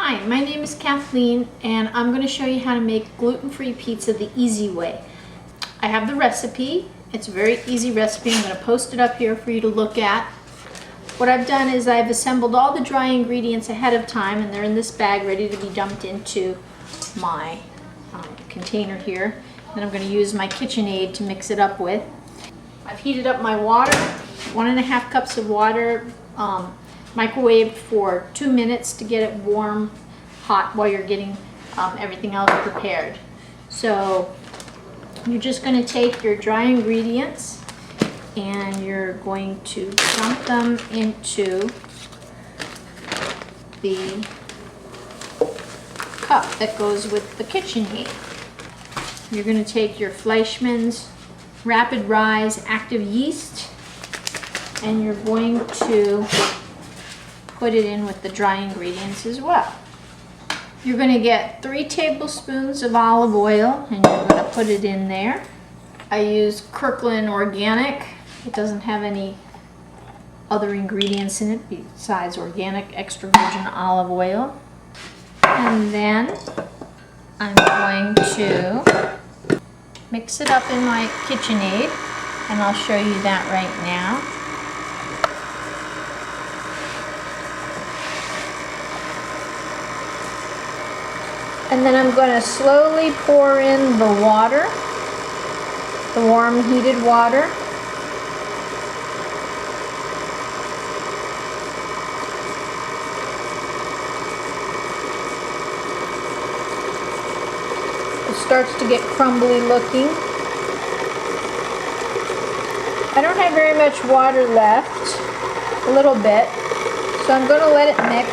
Hi, my name is Kathleen and I'm going to show you how to make gluten-free pizza the easy way. I have the recipe. It's a very easy recipe. I'm going to post it up here for you to look at. What I've done is I've assembled all the dry ingredients ahead of time and they're in this bag ready to be dumped into my container here. Then I'm going to use my KitchenAid to mix it up with. I've heated up my water, 1.5 cups of water, microwaved for 2 minutes to get it warm, hot while you're getting everything else prepared. So you're just going to take your dry ingredients and you're going to dump them into the cup that goes with the KitchenAid. You're going to take your Fleischmann's RapidRise active yeast and you're going to put it in with the dry ingredients as well. You're going to get 3 tablespoons of olive oil and you're going to put it in there. I use Kirkland organic. It doesn't have any other ingredients in it besides organic extra virgin olive oil. And then I'm going to mix it up in my KitchenAid and I'll show you that right now. And then I'm going to slowly pour in the water, the warm heated water. It starts to get crumbly looking. I don't have very much water left, a little bit, so I'm going to let it mix.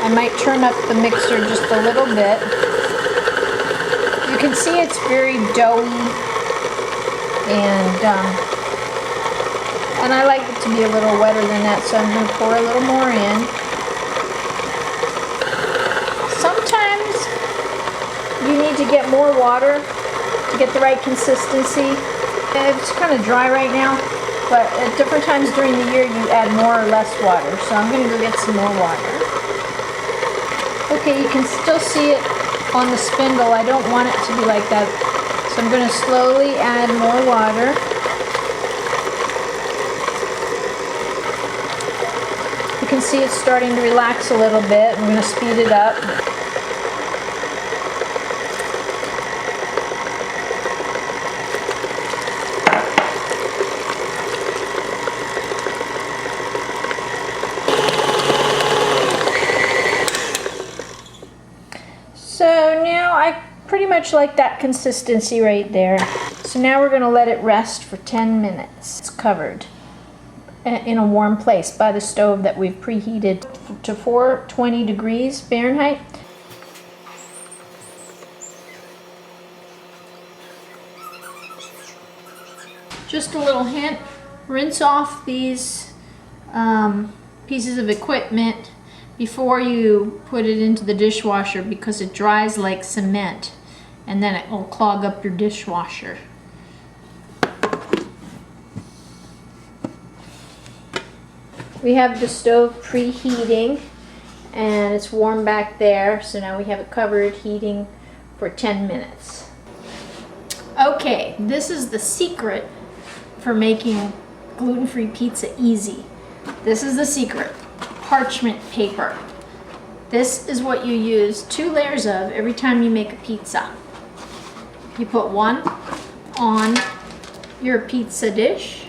I might turn up the mixer just a little bit. You can see it's very doughy and I like it to be a little wetter than that, so I'm going to pour a little more in. Sometimes you need to get more water to get the right consistency. It's kind of dry right now, but at different times during the year you add more or less water, so I'm going to go get some more water. Okay, you can still see it on the spindle. I don't want it to be like that. So I'm going to slowly add more water. You can see it's starting to relax a little bit. I'm going to speed it up. So now I pretty much like that consistency right there. So now we're going to let it rest for 10 minutes. It's covered in a warm place by the stove that we've preheated to 420 degrees Fahrenheit. Just a little hint, rinse off these pieces of equipment before you put it into the dishwasher because it dries like cement and then it will clog up your dishwasher. We have the stove preheating and it's warm back there, so now we have it covered heating for 10 minutes. Okay, this is the secret for making gluten-free pizza easy. This is the secret. Parchment paper. This is what you use 2 layers of every time you make a pizza. You put one on your pizza dish,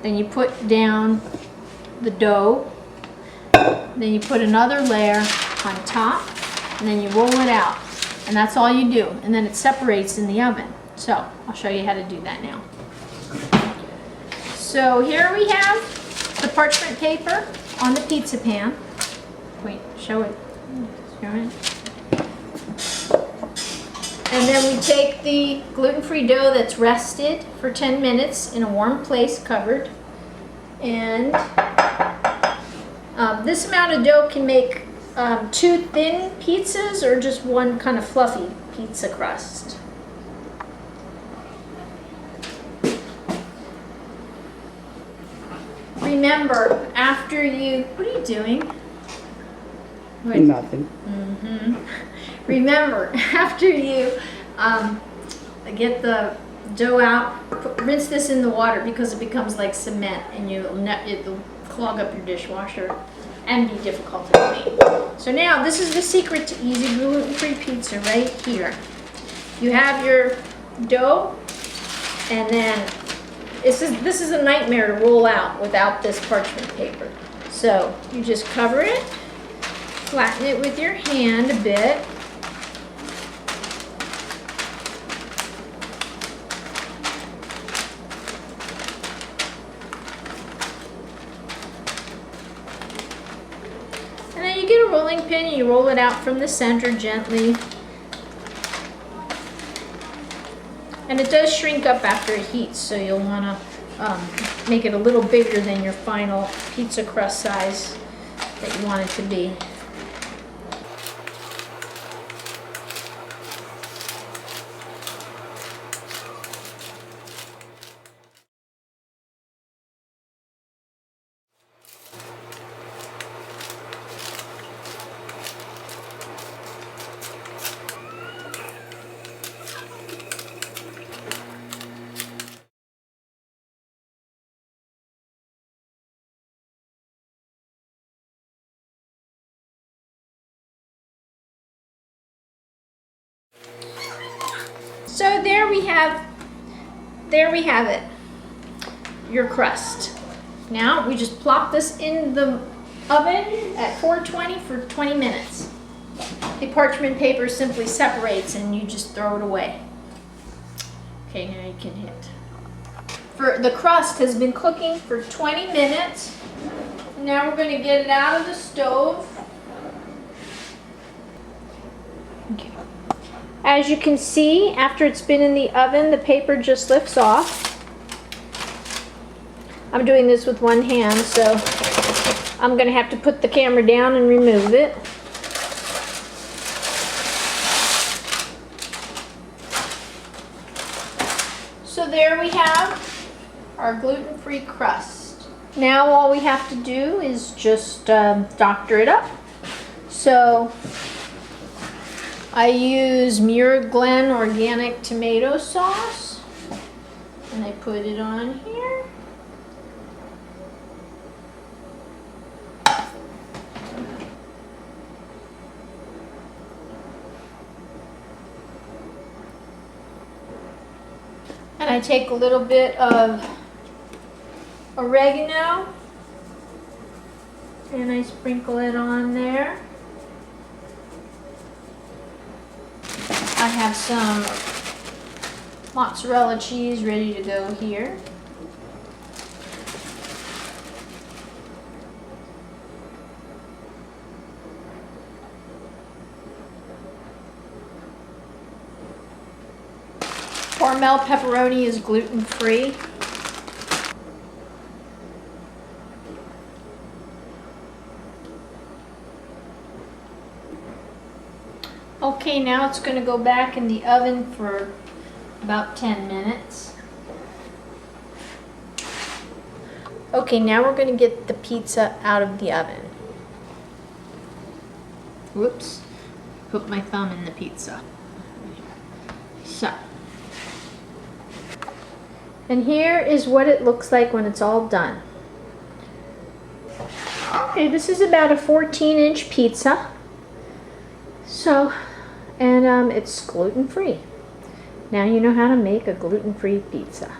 then you put down the dough, then you put another layer on top, and then you roll it out. And that's all you do. And then it separates in the oven. So I'll show you how to do that now. So here we have the parchment paper on the pizza pan. Wait, show it. Show it. And then we take the gluten-free dough that's rested for 10 minutes in a warm place, covered. And this amount of dough can make 2 thin pizzas or just one kind of fluffy pizza crust. Remember, after you, what are you doing? What? Nothing. Remember, after you get the dough out, rinse this in the water because it becomes like cement and it'll clog up your dishwasher and be difficult to clean. So now this is the secret to easy gluten-free pizza right here. You have your dough, and then this is a nightmare to roll out without this parchment paper. So you just cover it, flatten it with your hand a bit. And then you get a rolling pin and you roll it out from the center gently. And it does shrink up after it heats, so you'll want to make it a little bigger than your final pizza crust size that you want it to be. So there we have it, your crust. Now we just plop this in the oven at 420 for 20 minutes. The parchment paper simply separates and you just throw it away. Okay, now you can hit. The crust has been cooking for 20 minutes. Now we're going to get it out of the stove. Okay. As you can see, after it's been in the oven, the paper just lifts off. I'm doing this with one hand, so I'm going to have to put the camera down and remove it. So there we have our gluten-free crust. Now all we have to do is just doctor it up. So I use Muir organic tomato sauce, and I put it on here. And I take a little bit of oregano and I sprinkle it on there. I have some mozzarella cheese ready to go here. Hormel pepperoni is gluten-free. Okay, now it's going to go back in the oven for about 10 minutes. Okay, now we're going to get the pizza out of the oven. Whoops, put my thumb in the pizza. So, and here is what it looks like when it's all done. Okay, this is about a 14-inch pizza. So, and it's gluten-free. Now you know how to make a gluten-free pizza.